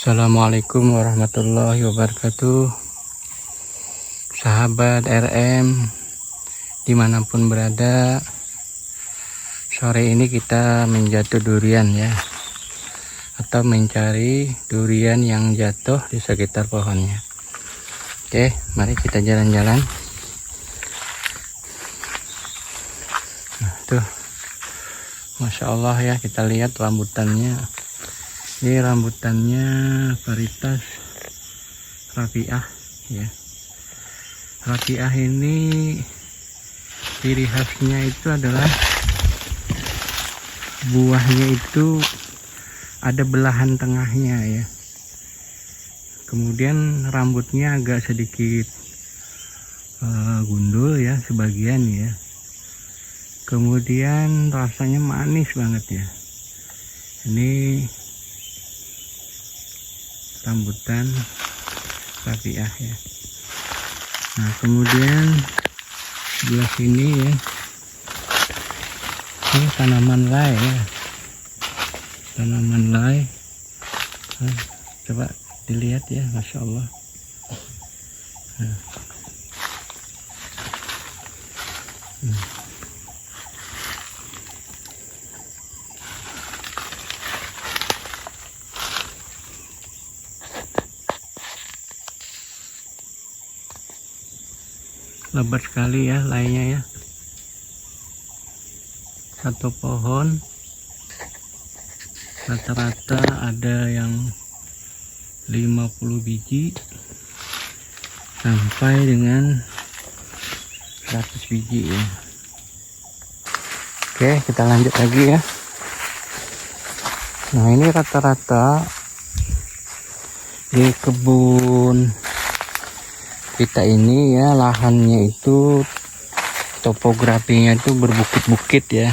Assalamualaikum warahmatullahi wabarakatuh. Sahabat RM dimanapun berada, sore ini kita menjatuh durian ya, atau mencari durian yang jatuh di sekitar pohonnya. Oke, mari kita jalan-jalan. Nah, tuh, Masya Allah ya, kita lihat rambutannya. Ini rambutannya varietas Rabi'ah ya. Rabi'ah ini ciri khasnya itu adalah buahnya itu ada belahan tengahnya ya. Kemudian rambutnya agak sedikit gundul ya sebagian ya. Kemudian rasanya manis banget ya. Ini rambutan Rabi'ah ya. Nah, kemudian sebelah sini ya, ini tanaman lay ya, tanaman lay. Nah, coba dilihat ya, Masya Allah. Nah. Lebat sekali ya laynya ya. Satu pohon rata-rata ada yang 50 biji sampai dengan 100 biji ya. Oke, kita lanjut lagi ya. Nah, ini rata-rata di kebun kita ini ya, lahannya itu topografinya itu berbukit-bukit ya.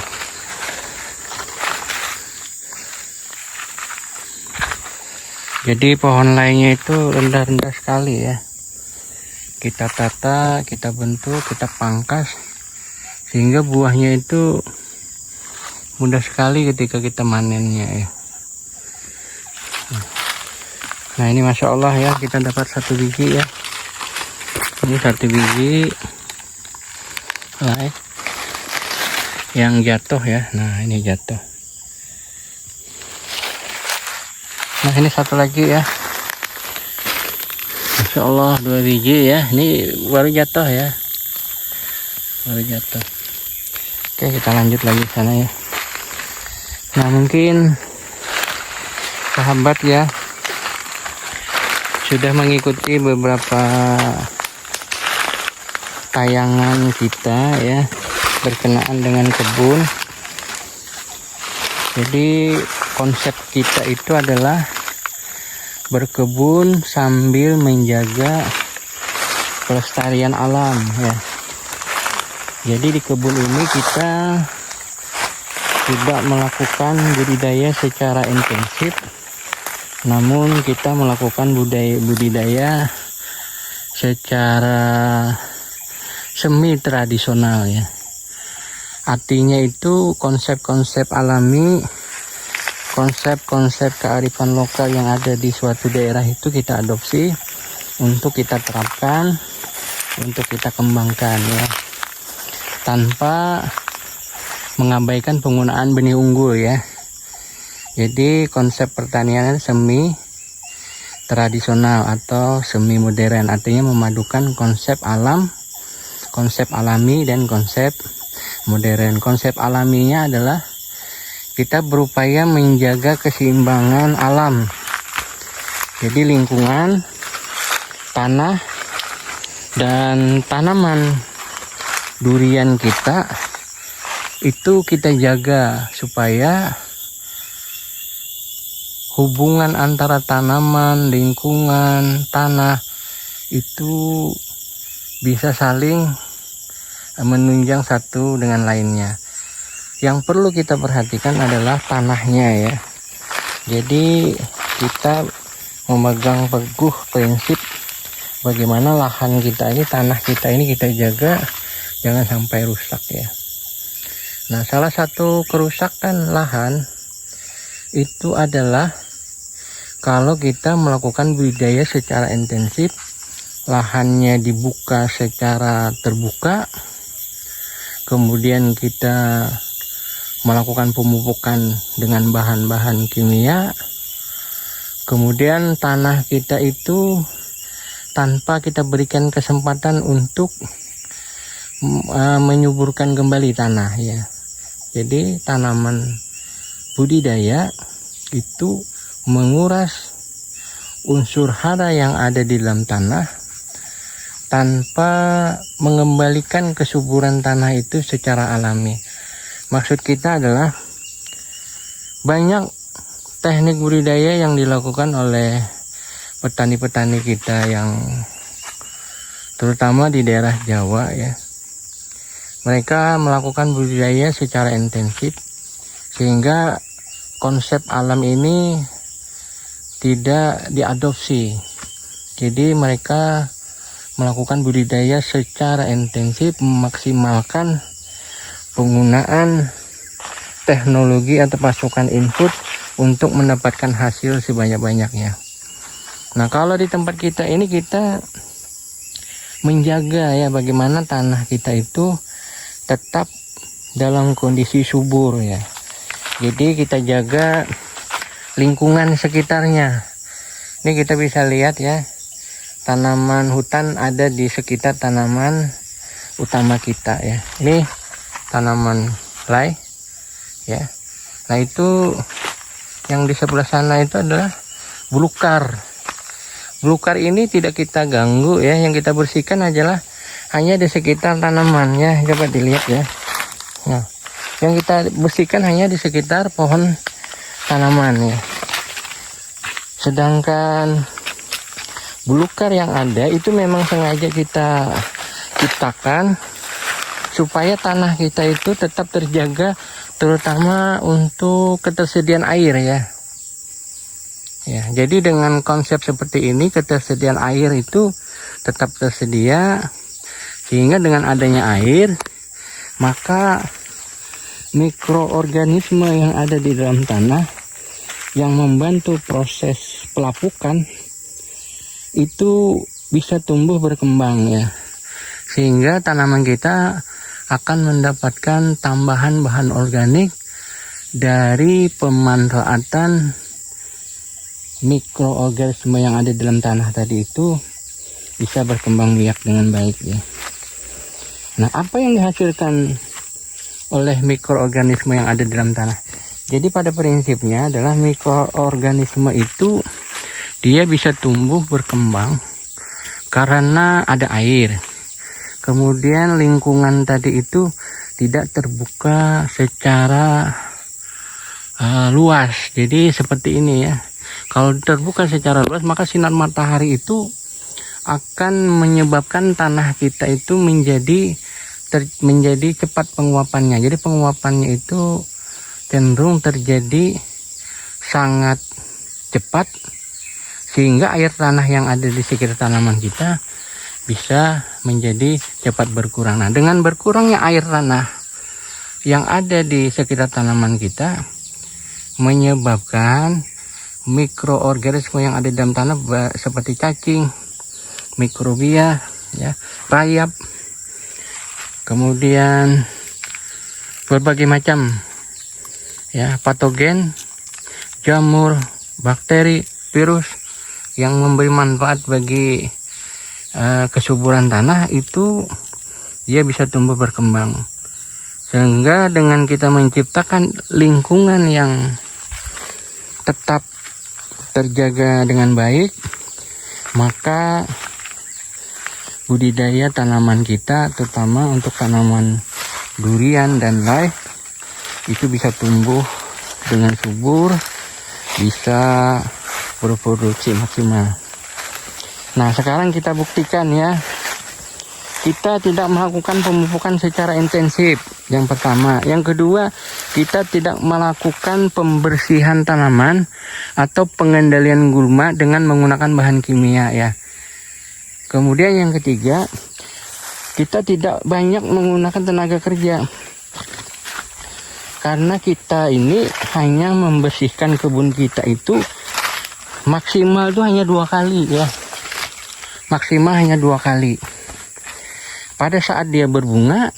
Jadi pohon lainnya itu rendah-rendah sekali ya. Kita tata, kita bentuk, kita pangkas sehingga buahnya itu mudah sekali ketika kita manennya ya. Nah, ini Masya Allah ya, kita dapat satu biji ya. Ini satu biji lay yang jatuh ya. Nah, ini jatuh. Nah, ini satu lagi ya. Masya Allah, 2 biji ya. Ini baru jatuh ya, baru jatuh. Oke, kita lanjut lagi ke sana ya. Nah, mungkin sahabat ya sudah mengikuti beberapa tayangan kita ya berkenaan dengan kebun. Jadi konsep kita itu adalah berkebun sambil menjaga pelestarian alam ya. Jadi di kebun ini kita tidak melakukan budidaya secara intensif, namun kita melakukan budidaya secara semi tradisional ya. Artinya itu konsep-konsep alami, konsep-konsep kearifan lokal yang ada di suatu daerah itu kita adopsi untuk kita terapkan, untuk kita kembangkan ya, tanpa mengabaikan penggunaan benih unggul ya. Jadi konsep pertanian semi tradisional atau semi modern, artinya memadukan konsep alam, konsep alami dan konsep modern. Konsep alaminya adalah kita berupaya menjaga keseimbangan alam. Jadi lingkungan, tanah, dan tanaman durian kita itu kita jaga supaya hubungan antara tanaman, lingkungan, tanah itu bisa saling menunjang satu dengan lainnya. Yang perlu kita perhatikan adalah tanahnya ya. Jadi kita memegang teguh prinsip bagaimana lahan kita ini, tanah kita ini kita jaga jangan sampai rusak ya. Nah, salah satu kerusakan lahan itu adalah kalau kita melakukan budidaya secara intensif, lahannya dibuka secara terbuka, kemudian kita melakukan pemupukan dengan bahan-bahan kimia, kemudian tanah kita itu tanpa kita berikan kesempatan untuk menyuburkan kembali tanah ya. Jadi tanaman budidaya itu menguras unsur hara yang ada di dalam tanah tanpa mengembalikan kesuburan tanah itu secara alami. Maksud kita adalah banyak teknik budidaya yang dilakukan oleh petani-petani kita yang terutama di daerah Jawa ya. Mereka melakukan budidaya secara intensif sehingga konsep alam ini tidak diadopsi. Jadi mereka melakukan budidaya secara intensif, memaksimalkan penggunaan teknologi atau pasukan input untuk mendapatkan hasil sebanyak-banyaknya. Nah, kalau di tempat kita ini kita menjaga ya bagaimana tanah kita itu tetap dalam kondisi subur ya. Jadi kita jaga lingkungan sekitarnya. Ini kita bisa lihat ya, tanaman hutan ada di sekitar tanaman utama kita ya. Ini tanaman lay ya. Nah, itu yang di sebelah sana itu adalah belukar. Belukar ini tidak kita ganggu ya, yang kita bersihkan adalah hanya di sekitar tanamannya. Coba dilihat ya. Nah, yang kita bersihkan hanya di sekitar pohon tanaman ya. Sedangkan belukar yang ada itu memang sengaja kita ciptakan supaya tanah kita itu tetap terjaga, terutama untuk ketersediaan air ya. Ya, jadi dengan konsep seperti ini ketersediaan air itu tetap tersedia, sehingga dengan adanya air maka mikroorganisme yang ada di dalam tanah yang membantu proses pelapukan itu bisa tumbuh berkembang ya, sehingga tanaman kita akan mendapatkan tambahan bahan organik dari pemanfaatan mikroorganisme yang ada dalam tanah tadi itu bisa berkembang biak dengan baik ya. Nah, apa yang dihasilkan oleh mikroorganisme yang ada dalam tanah? Jadi pada prinsipnya adalah mikroorganisme itu dia bisa tumbuh berkembang karena ada air. Kemudian lingkungan tadi itu tidak terbuka secara luas. Jadi seperti ini ya. Kalau terbuka secara luas maka sinar matahari itu akan menyebabkan tanah kita itu menjadi cepat penguapannya. Jadi penguapannya itu cenderung terjadi sangat cepat, sehingga air tanah yang ada di sekitar tanaman kita bisa menjadi cepat berkurang. Nah, dengan berkurangnya air tanah yang ada di sekitar tanaman kita menyebabkan mikroorganisme yang ada di dalam tanah seperti cacing, mikrobia, ya, rayap, kemudian berbagai macam ya patogen, jamur, bakteri, virus yang memberi manfaat bagi kesuburan tanah itu dia bisa tumbuh berkembang. Sehingga dengan kita menciptakan lingkungan yang tetap terjaga dengan baik, maka budidaya tanaman kita, terutama untuk tanaman durian dan lay, itu bisa tumbuh dengan subur, bisa berproduksi maksimal. Nah, sekarang kita buktikan ya, kita tidak melakukan pemupukan secara intensif, yang pertama. Yang kedua, kita tidak melakukan pembersihan tanaman atau pengendalian gulma dengan menggunakan bahan kimia ya. Kemudian yang ketiga, kita tidak banyak menggunakan tenaga kerja, karena kita ini hanya membersihkan kebun kita itu maksimal itu hanya 2 kali ya, maksimal hanya 2 kali. Pada saat dia berbunga,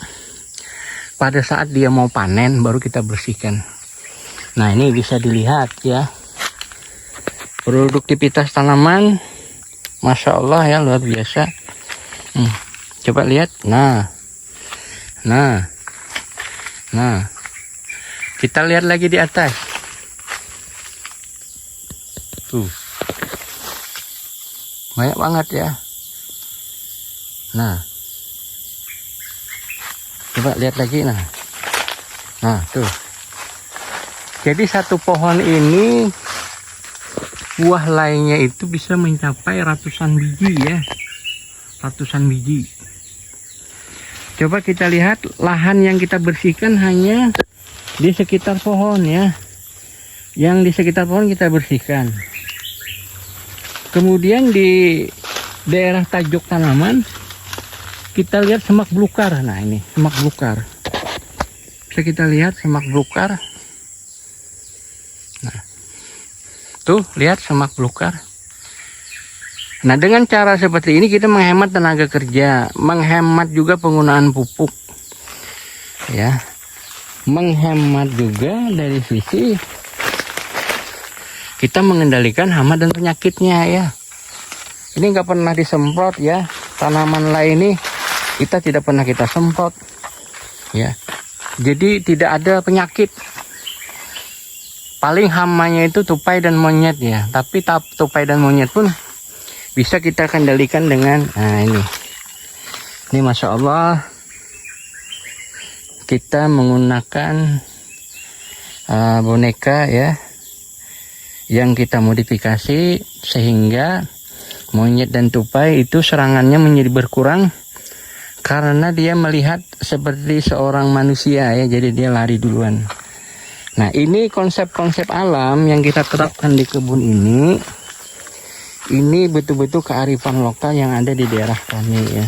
pada saat dia mau panen baru kita bersihkan. Nah, ini bisa dilihat ya, produktivitas tanaman Masya Allah ya, luar biasa. Coba lihat. Nah kita lihat lagi di atas tuh, banyak banget ya. Nah, coba lihat lagi. Nah tuh, jadi satu pohon ini buah lainnya itu bisa mencapai ratusan biji ya, ratusan biji. Coba kita lihat lahan yang kita bersihkan hanya di sekitar pohon ya, yang di sekitar pohon kita bersihkan. Kemudian di daerah tajuk tanaman kita lihat semak belukar. Nah, ini semak belukar, bisa kita lihat semak belukar. Nah, tuh lihat semak belukar. Nah, dengan cara seperti ini kita menghemat tenaga kerja, menghemat juga penggunaan pupuk ya, menghemat juga dari sisi kita mengendalikan hama dan penyakitnya ya. Ini nggak pernah disemprot ya, tanaman lain ini kita tidak pernah kita semprot ya, jadi tidak ada penyakit. Paling hamanya itu tupai dan monyet ya, tapi tupai dan monyet pun bisa kita kendalikan dengan, nah ini Masya Allah, kita menggunakan boneka ya, yang kita modifikasi sehingga monyet dan tupai itu serangannya menjadi berkurang karena dia melihat seperti seorang manusia ya, jadi dia lari duluan. Nah, ini konsep-konsep alam yang kita terapkan di kebun ini. Ini betul-betul kearifan lokal yang ada di daerah kami ya.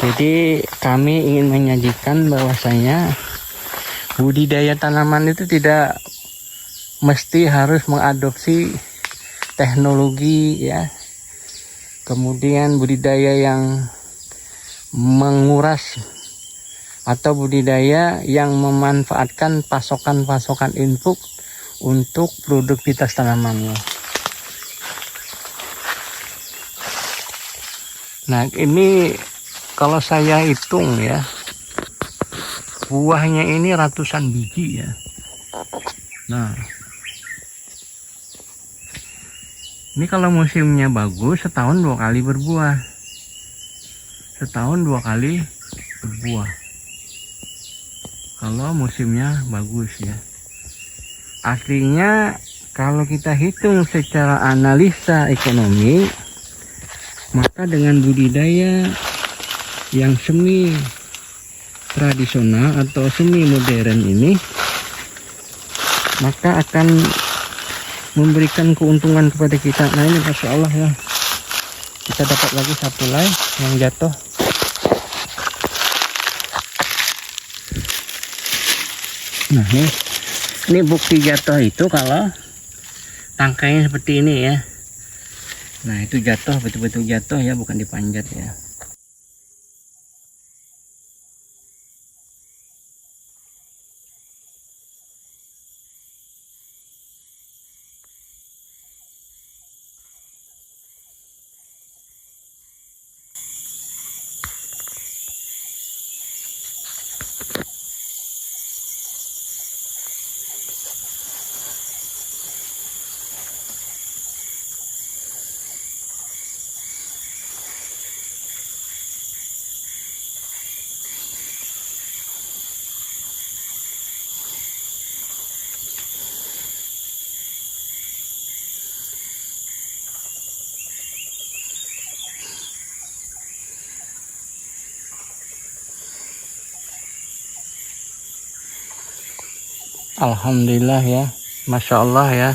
Jadi kami ingin menyajikan bahwasanya budidaya tanaman itu tidak mesti harus mengadopsi teknologi ya. Kemudian budidaya yang menguras atau budidaya yang memanfaatkan pasokan-pasokan input untuk produktivitas tanamannya. Nah, ini kalau saya hitung ya, buahnya ini ratusan biji ya. Nah, ini kalau musimnya bagus, setahun 2 kali berbuah. Setahun 2 kali berbuah. Kalau musimnya bagus ya. Artinya kalau kita hitung secara analisa ekonomi, maka dengan budidaya yang semi tradisional atau semi modern ini, maka akan memberikan keuntungan kepada kita. Nah, ini Masya Allah ya, kita dapat lagi satu lagi yang jatuh. Nah, ini bukti jatuh itu kalau tangkainya seperti ini ya. Nah, itu jatuh, betul-betul jatuh ya, bukan dipanjat ya. Alhamdulillah ya, Masya Allah ya.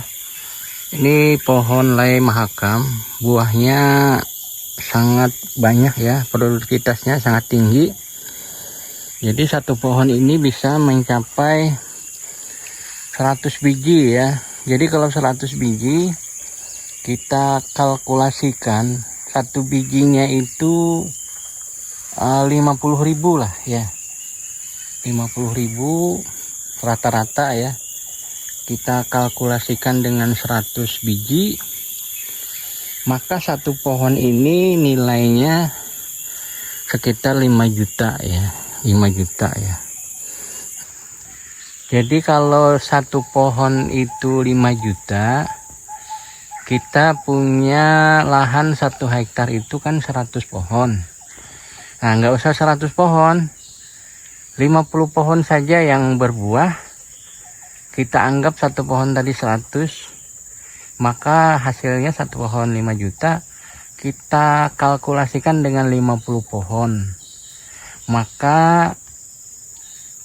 Ini pohon lei mahakam, buahnya sangat banyak ya, produktivitasnya sangat tinggi. Jadi satu pohon ini bisa mencapai 100 biji ya. Jadi kalau 100 biji kita kalkulasikan satu bijinya itu 50.000 lah ya, 50.000 rata-rata ya. Kita kalkulasikan dengan 100 biji, maka satu pohon ini nilainya sekitar 5 juta ya, 5 juta ya. Jadi kalau satu pohon itu 5 juta, kita punya lahan 1 hektar itu kan 100 pohon. Nah, nggak usah 100 pohon, 50 pohon saja yang berbuah. Kita anggap satu pohon tadi 100, maka hasilnya satu pohon 5 juta. Kita kalkulasikan dengan 50 pohon, maka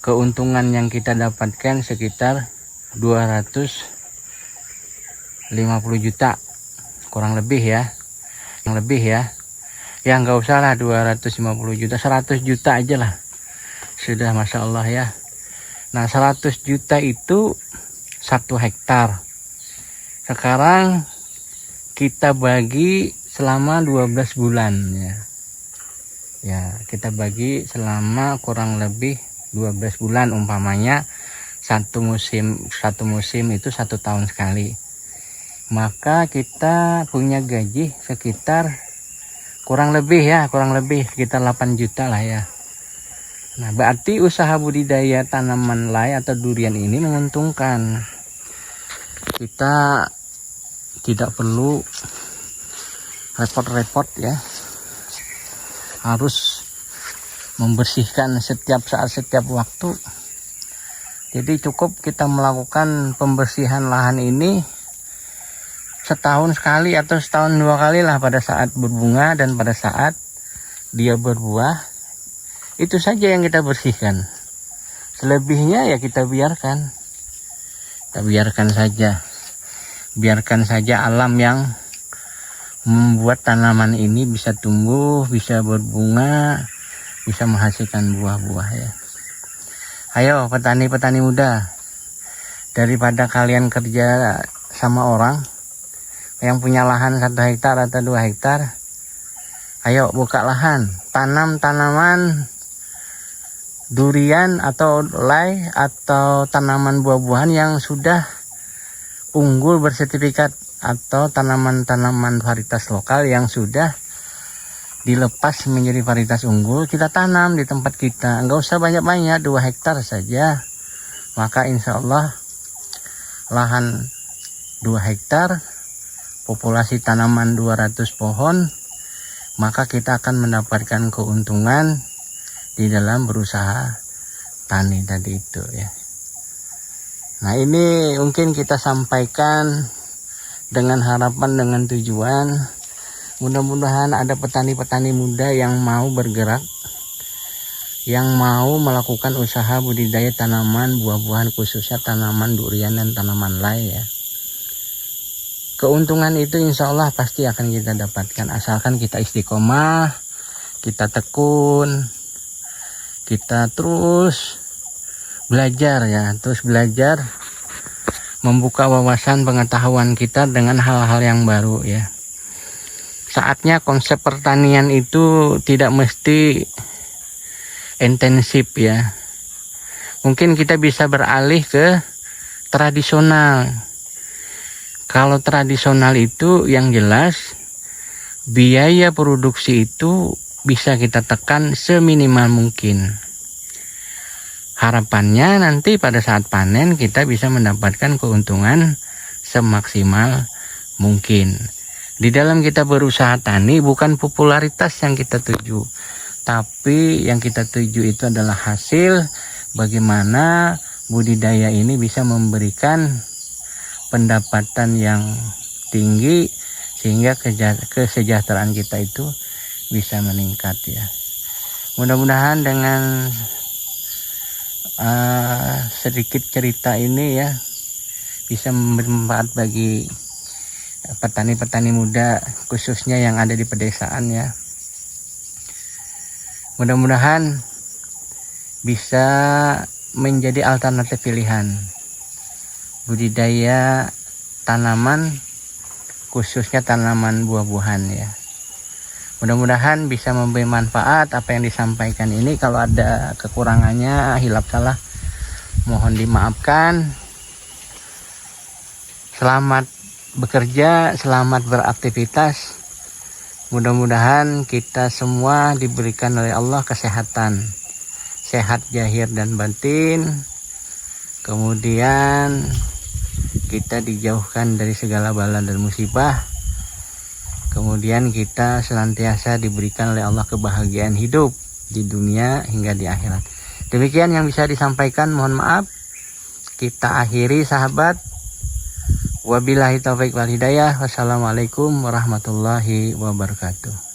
keuntungan yang kita dapatkan sekitar 250 juta kurang lebih ya, yang lebih ya. Ya nggak usah lah 250 juta, 100 juta aja lah sudah, masya Allah ya. Nah 100 juta itu 1 hektar. Sekarang kita bagi selama 12 bulan ya. Ya, kita bagi selama kurang lebih 12 bulan, umpamanya satu musim itu 1 tahun sekali. Maka kita punya gaji sekitar kurang lebih sekitar 8 juta lah ya. Nah, berarti usaha budidaya tanaman lay atau durian ini menguntungkan. Kita tidak perlu repot-repot ya, harus membersihkan setiap saat, setiap waktu. Jadi cukup kita melakukan pembersihan lahan ini setahun sekali atau setahun 2 kali lah, pada saat berbunga dan pada saat dia berbuah. Itu saja yang kita bersihkan. Selebihnya ya kita biarkan. Kita biarkan saja. Biarkan saja alam yang membuat tanaman ini bisa tumbuh, bisa berbunga, bisa menghasilkan buah-buah ya. Ayo petani-petani muda, daripada kalian kerja sama orang yang punya lahan 1 hektar atau 2 hektar, ayo buka lahan, tanam tanaman durian atau lay atau tanaman buah-buahan yang sudah unggul bersertifikat, atau tanaman-tanaman varietas lokal yang sudah dilepas menjadi varietas unggul. Kita tanam di tempat kita, nggak usah banyak-banyak, 2 hektar saja. Maka insya Allah lahan 2 hektar, populasi tanaman 200 pohon, maka kita akan mendapatkan keuntungan di dalam berusaha tani tadi itu ya. Nah, ini mungkin kita sampaikan dengan harapan, dengan tujuan, mudah-mudahan ada petani-petani muda yang mau bergerak, yang mau melakukan usaha budidaya tanaman buah-buahan, khususnya tanaman durian dan tanaman lay ya. Keuntungan itu insya Allah pasti akan kita dapatkan, asalkan kita istiqomah, kita tekun, kita terus belajar ya, terus belajar, membuka wawasan pengetahuan kita dengan hal-hal yang baru ya. Saatnya konsep pertanian itu tidak mesti intensif ya. Mungkin kita bisa beralih ke tradisional. Kalau tradisional itu yang jelas biaya produksi itu bisa kita tekan seminimal mungkin. Harapannya nanti pada saat panen kita bisa mendapatkan keuntungan semaksimal mungkin. Di dalam kita berusaha tani bukan popularitas yang kita tuju, tapi yang kita tuju itu adalah hasil bagaimana budidaya ini bisa memberikan pendapatan yang tinggi sehingga kesejahteraan kita itu bisa meningkat ya. Mudah-mudahan dengan sedikit cerita ini ya bisa bermanfaat bagi petani-petani muda, khususnya yang ada di pedesaan ya. Mudah-mudahan bisa menjadi alternatif pilihan budidaya tanaman khususnya tanaman buah-buahan ya. Mudah-mudahan bisa memberi manfaat apa yang disampaikan ini. Kalau ada kekurangannya, hilap salah, mohon dimaafkan. Selamat bekerja, selamat beraktivitas. Mudah-mudahan kita semua diberikan oleh Allah kesehatan, sehat zahir dan batin. Kemudian kita dijauhkan dari segala bala dan musibah. Kemudian kita senantiasa diberikan oleh Allah kebahagiaan hidup di dunia hingga di akhirat. Demikian yang bisa disampaikan, mohon maaf. Kita akhiri sahabat. Wabillahi taufiq wal hidayah. Wassalamualaikum warahmatullahi wabarakatuh.